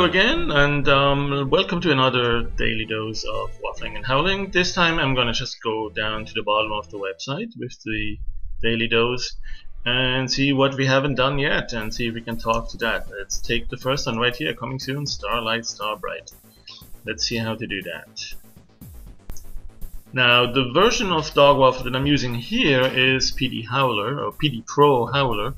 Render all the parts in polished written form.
Hello again, and welcome to another daily dose of waffling and howling. This time I'm going to just go down to the bottom of the website with the daily dose and see what we haven't done yet and see if we can talk to that. Let's take the first one right here, coming soon, Starlight, Starbright. Let's see how to do that. Now, the version of Dog Waffle that I'm using here is PD Howler, or PD Pro Howler.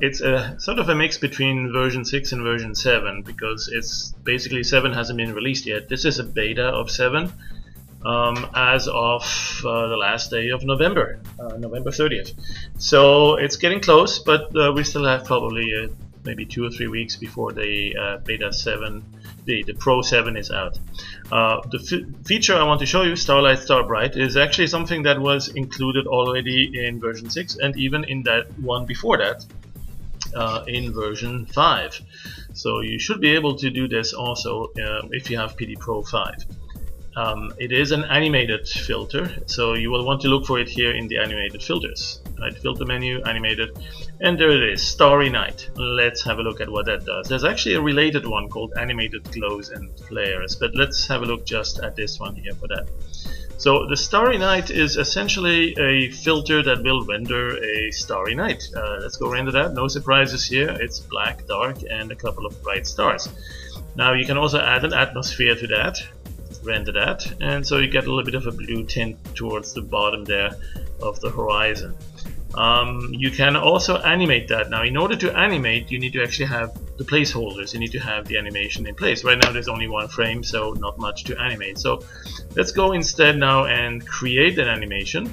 It's a sort of a mix between version 6 and version 7 because it's basically 7 hasn't been released yet. This is a beta of 7 as of the last day of November, November 30th. So it's getting close, but we still have probably maybe 2 or 3 weeks before the beta 7, the Pro 7 is out. The feature I want to show you, Starlight, Starbright, is actually something that was included already in version 6 and even in that one before that, in version 5. So you should be able to do this also if you have PD Pro 5. It is an animated filter, so you will want to look for it here in the animated filters. Right, filter menu, animated, and there it is, Starry Night. Let's have a look at what that does. There's actually a related one called Animated Glows and Flares, but let's have a look just at this one here for that. So the Starry Night is essentially a filter that will render a starry night. Let's go render that. No surprises here. It's black, dark, and a couple of bright stars. Now you can also add an atmosphere to that. Render that, and so you get a little bit of a blue tint towards the bottom there of the horizon. You can also animate that. Now in order to animate, you need to actually have the placeholders. You need to have the animation in place. Right now there's only one frame, so not much to animate. So let's go instead now and create an animation.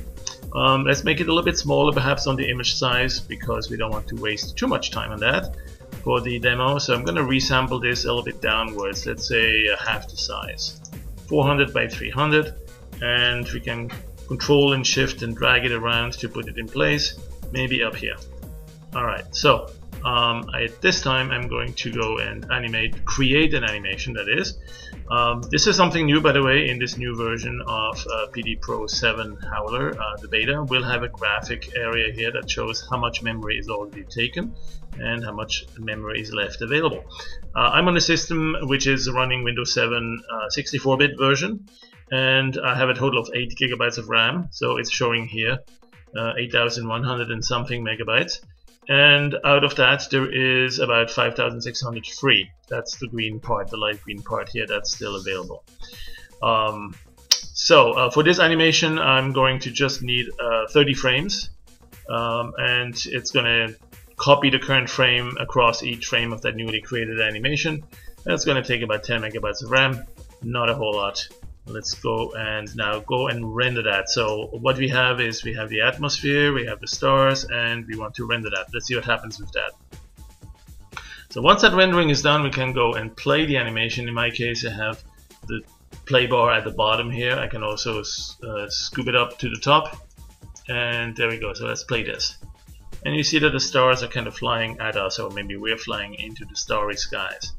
Let's make it a little bit smaller, perhaps on the image size, because we don't want to waste too much time on that for the demo. So I'm going to resample this a little bit downwards. Let's say half the size, 400 by 300, and we can control and shift and drag it around to put it in place, maybe up here. Alright, so at this time I'm going to go and create an animation, that is. This is something new, by the way, in this new version of PD Pro 7 Howler. The beta will have a graphic area here that shows how much memory is already taken and how much memory is left available. I'm on a system which is running Windows 7 64-bit version, and I have a total of 8 gigabytes of RAM, so it's showing here 8,100 and something megabytes, and out of that there is about 5,600 free. That's the green part, the light green part here, that's still available. For this animation I'm going to just need 30 frames, and it's going to copy the current frame across each frame of that newly created animation. That's going to take about 10 megabytes of RAM, not a whole lot. Let's go and now go and render that. So what we have is we have the atmosphere, we have the stars, and we want to render that. Let's see what happens with that. So once that rendering is done, we can go and play the animation. In my case, I have the play bar at the bottom here. I can also scoop it up to the top, and there we go. So let's play this. And you see that the stars are kind of flying at us, or maybe we're flying into the starry skies.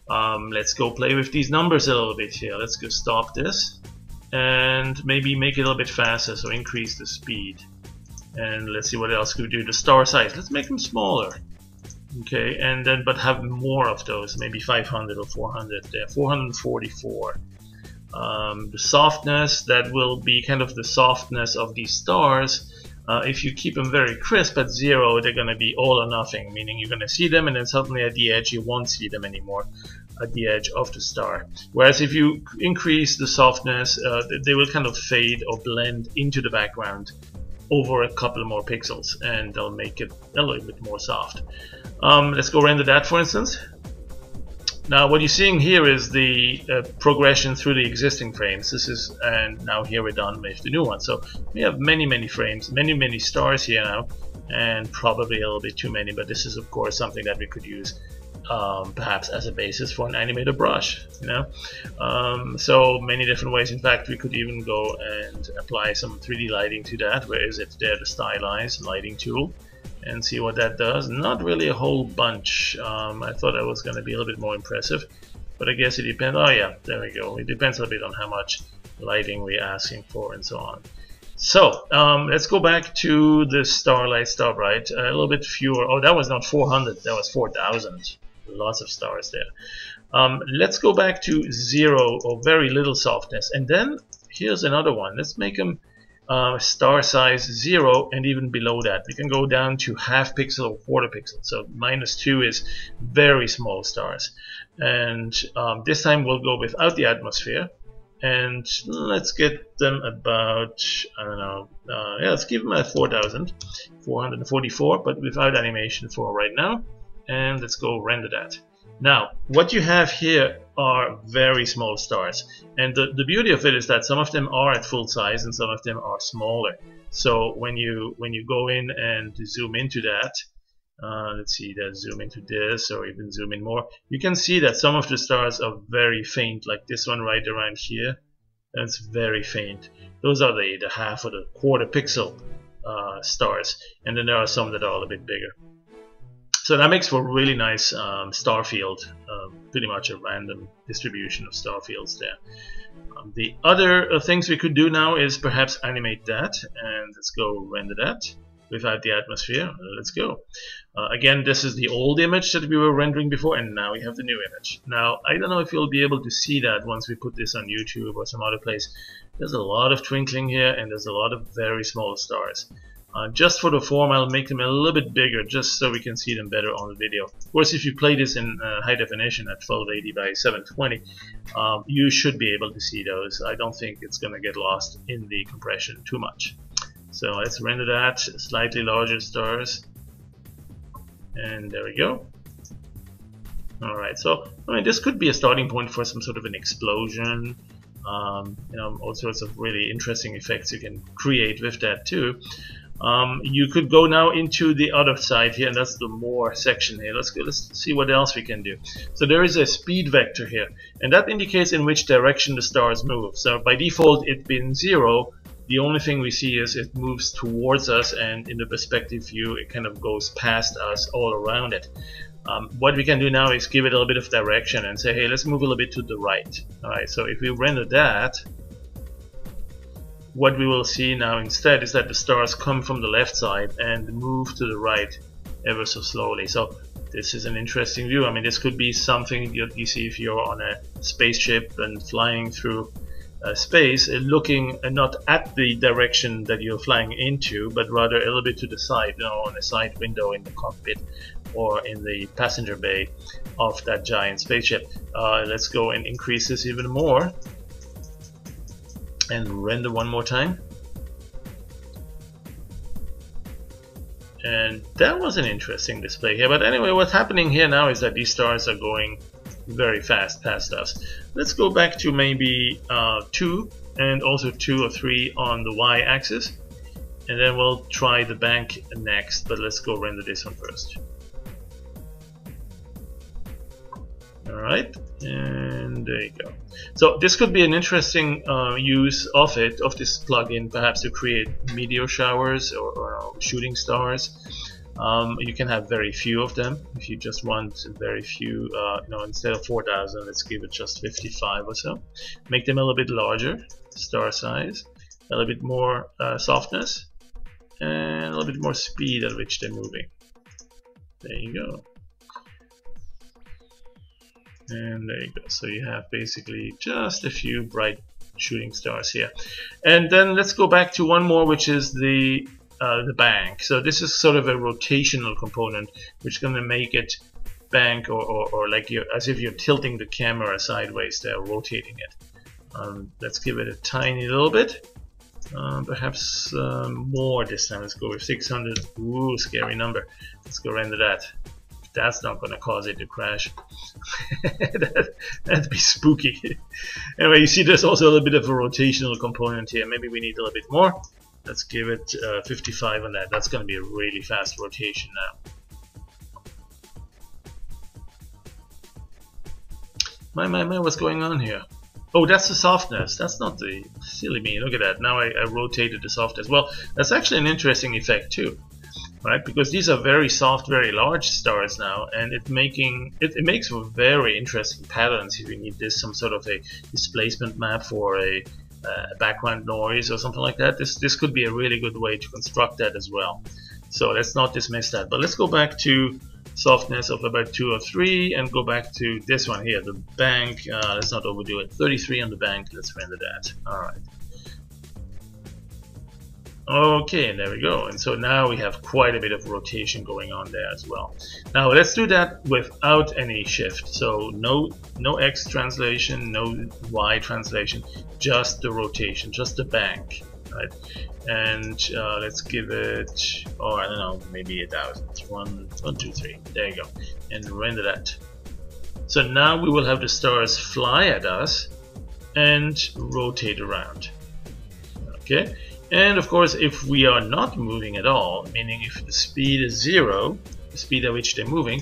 Let's go play with these numbers a little bit here. Let's go stop this and maybe make it a little bit faster, so increase the speed. And let's see what else could we do. The star size, let's make them smaller. Okay, and then but have more of those, maybe 500 or 400 there, 444. The softness, that will be kind of the softness of these stars. If you keep them very crisp at 0, they're going to be all or nothing, meaning you're going to see them and then suddenly at the edge you won't see them anymore at the edge of the star. Whereas if you increase the softness, they will kind of fade or blend into the background over a couple more pixels, and they'll make it a little bit more soft. Let's go render that, for instance. Now what you're seeing here is the progression through the existing frames. And now here we're done with the new one. So we have many frames, many stars here now, and probably a little bit too many, but this is of course something that we could use perhaps as a basis for an animated brush, you know. So many different ways. In fact, we could even go and apply some 3D lighting to that. Where is it? There, the stylize lighting tool, and see what that does. Not really a whole bunch. I thought that was going to be a little bit more impressive, but I guess it depends. Oh yeah, there we go. It depends a little bit on how much lighting we're asking for and so on. So let's go back to the Starlight, Starbright. A little bit fewer. Oh, that was not 400, that was 4,000. lots of stars there. Let's go back to 0 or very little softness, and then here's another one. Let's make them star size 0, and even below that we can go down to half pixel or quarter pixel. So -2 is very small stars, and this time we'll go without the atmosphere, and let's get them about, I don't know, yeah, let's give them at 4,444, but without animation for right now, and let's go render that. Now, what you have here are very small stars, and the beauty of it is that some of them are at full size and some of them are smaller. So when you go in and zoom into that, let's see, let's zoom into this, or even zoom in more, you can see that some of the stars are very faint, like this one right around here. That's very faint. Those are the half or the quarter pixel stars, and then there are some that are a little bit bigger. So that makes for a really nice star field, pretty much a random distribution of star fields there. The other things we could do now is perhaps animate that, and let's go render that without the atmosphere. Let's go. Again, this is the old image that we were rendering before, and now we have the new image. Now, I don't know if you'll be able to see that once we put this on YouTube or some other place. There's a lot of twinkling here, and there's a lot of very small stars. Just for the form, I'll make them a little bit bigger, just so we can see them better on the video. Of course, if you play this in high definition at 1280 by 720, you should be able to see those. I don't think it's going to get lost in the compression too much. So let's render that, slightly larger stars, and there we go. Alright, so I mean, this could be a starting point for some sort of an explosion. You know, all sorts of really interesting effects you can create with that too. You could go now into the other side here, and that's the more section here. Let's see what else we can do. So there is a speed vector here, and that indicates in which direction the stars move. So by default, it's been 0. The only thing we see is it moves towards us, and in the perspective view it kind of goes past us all around it. What we can do now is give it a little bit of direction and say, hey, let's move a little bit to the right. Alright, so if we render that, what we will see now instead is that the stars come from the left side and move to the right ever so slowly. So this is an interesting view. I mean, this could be something you see if you're on a spaceship and flying through space, looking not at the direction that you're flying into, but rather a little bit to the side, you know, on a side window in the cockpit or in the passenger bay of that giant spaceship. Let's go and increase this even more and render one more time. And that was an interesting display here. But anyway, what's happening here now is that these stars are going very fast past us. Let's go back to maybe 2 and also 2 or 3 on the y-axis, and then we'll try the bank next, but let's go render this one first. Alright, and there you go. So this could be an interesting use of this plugin, perhaps to create meteor showers or shooting stars. You can have very few of them if you just want very few. You know, instead of 4,000, let's give it just 55 or so. Make them a little bit larger, star size, a little bit more softness, and a little bit more speed at which they're moving. There you go. And there you go. So you have basically just a few bright shooting stars here. And then let's go back to one more, which is the bank. So this is sort of a rotational component, which is going to make it bank or like as if you're tilting the camera sideways. They're rotating it. Let's give it a tiny little bit. Perhaps more this time. Let's go with 600. Ooh, scary number. Let's go render that. That's not going to cause it to crash. That'd be spooky. Anyway, you see there's also a little bit of a rotational component here. Maybe we need a little bit more. Let's give it 55 on that. That's going to be a really fast rotation now. My, what's going on here? Oh, that's the softness. That's not the silly me. Look at that. Now I rotated the softness. Well, that's actually an interesting effect too. Right, because these are very soft, very large stars now, and it makes for very interesting patterns. If you need some sort of a displacement map for a background noise or something like that, this could be a really good way to construct that as well. So let's not dismiss that. But let's go back to softness of about 2 or 3, and go back to this one here, the bank. Let's not overdo it. 33 on the bank. Let's render that. Alright. Okay, and there we go. And so now we have quite a bit of rotation going on there as well. Now let's do that without any shift. So no X translation, no Y translation, just the rotation, just the bank, right? And let's give it, oh, I don't know, maybe 1,000. 1, 2, 3. There you go. And render that. So now we will have the stars fly at us and rotate around. Okay. And of course, if we are not moving at all, meaning if the speed is 0, the speed at which they're moving,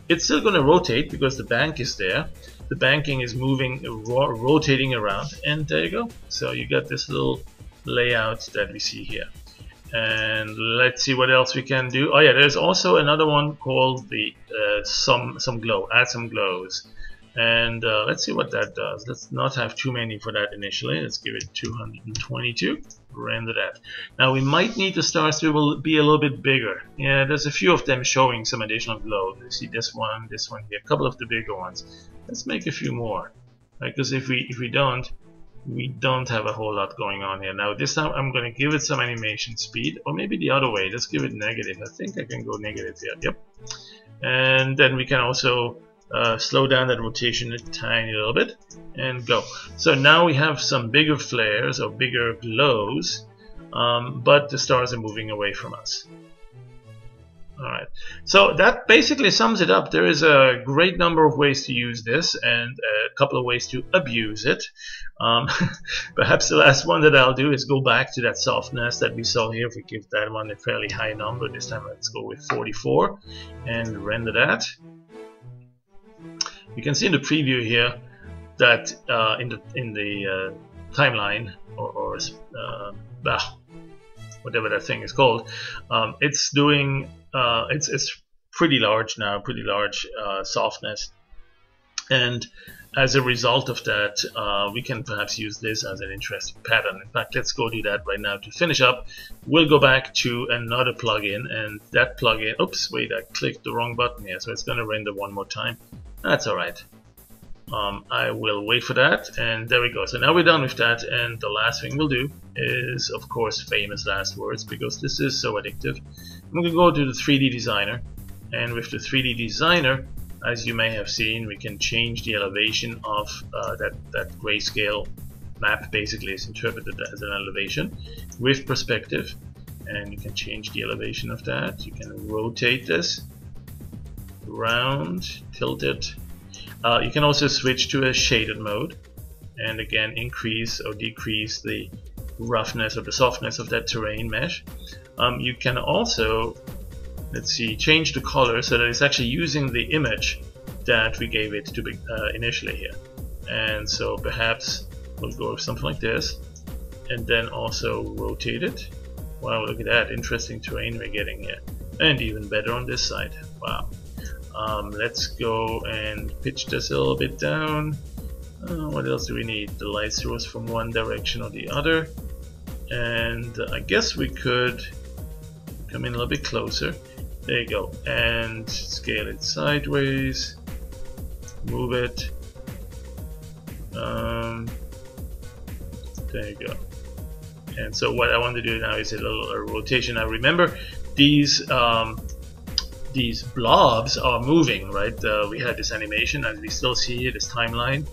it's still going to rotate because the bank is there. The banking is moving, rotating around, and there you go. So you got this little layout that we see here. And let's see what else we can do. Oh yeah, there's also another one called the some glow. Add some glows. And let's see what that does. Let's not have too many for that initially. Let's give it 222. Render that. Now we might need the stars to be a little bit bigger. Yeah, there's a few of them showing some additional glow. You see this one here, a couple of the bigger ones. Let's make a few more, right? Because if we don't have a whole lot going on here. Now this time I'm going to give it some animation speed, or maybe the other way. Let's give it negative. I think I can go negative here. Yep. And then we can also slow down that rotation a tiny little bit and go. So now we have some bigger flares or bigger glows, but the stars are moving away from us. Alright, so that basically sums it up. There is a great number of ways to use this and a couple of ways to abuse it. Perhaps the last one that I'll do is go back to that softness that we saw here. If we give that one a fairly high number, this time let's go with 44 and render that. You can see in the preview here that in the timeline or whatever that thing is called, it's doing it's pretty large now, pretty large softness, and as a result of that, we can perhaps use this as an interesting pattern. In fact, let's go do that right now to finish up. We'll go back to another plugin, and that plugin, oops, wait, I clicked the wrong button here, so it's going to render one more time. That's alright. I will wait for that, and there we go. So now we're done with that, and the last thing we'll do is, of course, famous last words, because this is so addictive. I'm going to go to the 3D designer, and with the 3D designer, as you may have seen, we can change the elevation of that grayscale map. Basically is interpreted as an elevation with perspective, and you can change the elevation of that. You can rotate this around, tilt it. You can also switch to a shaded mode, and again increase or decrease the roughness or the softness of that terrain mesh. You can also, let's see, change the color so that it's actually using the image that we gave it to be, initially here. And so perhaps we'll go with something like this, and then also rotate it. Wow, look at that, interesting terrain we're getting here, and even better on this side. Wow. Let's go and pitch this a little bit down. What else do we need? The light source from one direction or the other. And I guess we could come in a little bit closer. There you go. And scale it sideways. Move it. There you go. And so what I want to do now is a little rotation. Now remember, these blobs are moving, right? We had this animation, as we still see here, this timeline,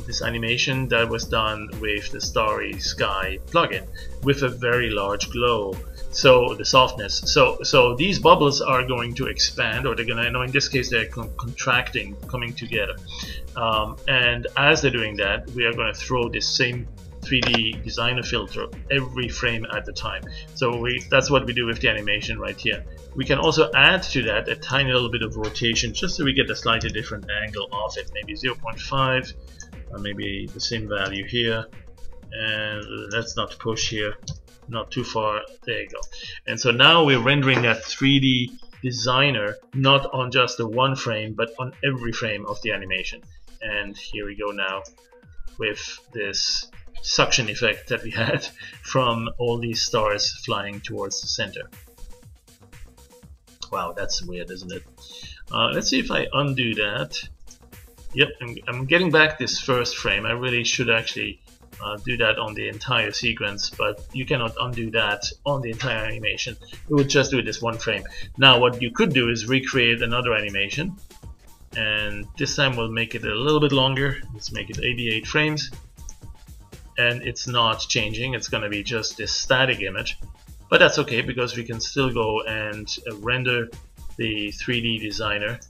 this animation that was done with the Starry Sky plugin with a very large glow. So the softness. So these bubbles are going to expand, or they're going to, in this case, they're contracting, coming together. And as they're doing that, we are going to throw this same 3D designer filter every frame at the time. So that's what we do with the animation right here. We can also add to that a tiny little bit of rotation, just so we get a slightly different angle of it, maybe 0.5, or maybe the same value here. And let's not push here, not too far. There you go. And so now we're rendering that 3D designer not on just the one frame, but on every frame of the animation. And here we go now with this suction effect that we had from all these stars flying towards the center. Wow, that's weird, isn't it? Let's see if I undo that. Yep, I'm getting back this first frame. I really should actually do that on the entire sequence, but you cannot undo that on the entire animation. You would just do this one frame. Now what you could do is recreate another animation, and this time we'll make it a little bit longer. Let's make it 88 frames, and it's not changing. It's going to be just this static image, but that's okay because we can still go and render the 3D designer.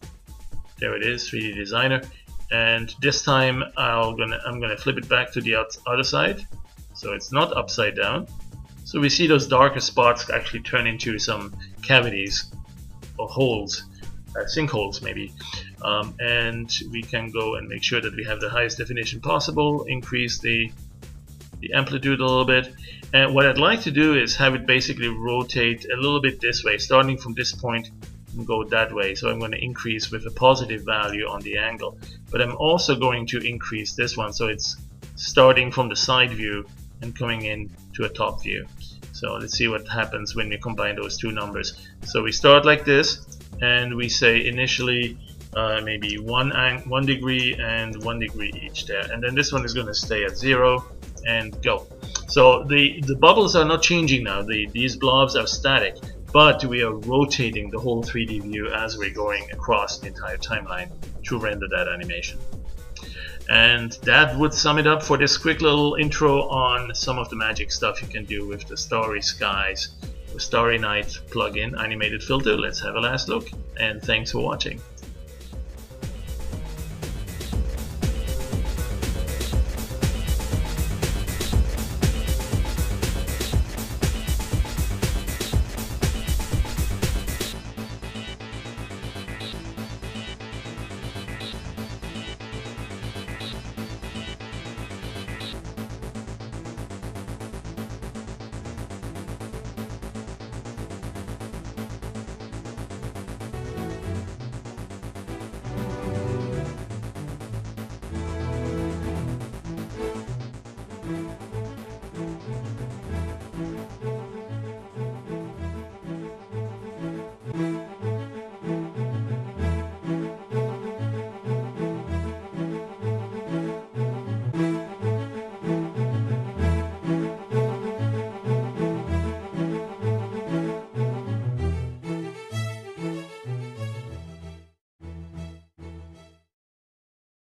There it is, 3D designer. And this time I'm gonna flip it back to the other side, so it's not upside down. So we see those darker spots actually turn into some cavities or holes, sinkholes maybe. And we can go and make sure that we have the highest definition possible, increase the amplitude a little bit. And what I'd like to do is have it basically rotate a little bit this way, starting from this point and go that way. So I'm going to increase with a positive value on the angle, but I'm also going to increase this one, so it's starting from the side view and coming in to a top view. So let's see what happens when we combine those two numbers. So we start like this, and we say initially maybe 1 degree and 1 degree each there, and then this one is going to stay at 0 and go. So the bubbles are not changing now. These blobs are static, but we are rotating the whole 3D view as we're going across the entire timeline to render that animation. And that would sum it up for this quick little intro on some of the magic stuff you can do with the Starry Skies, the Starry Night plugin animated filter. Let's have a last look, and thanks for watching.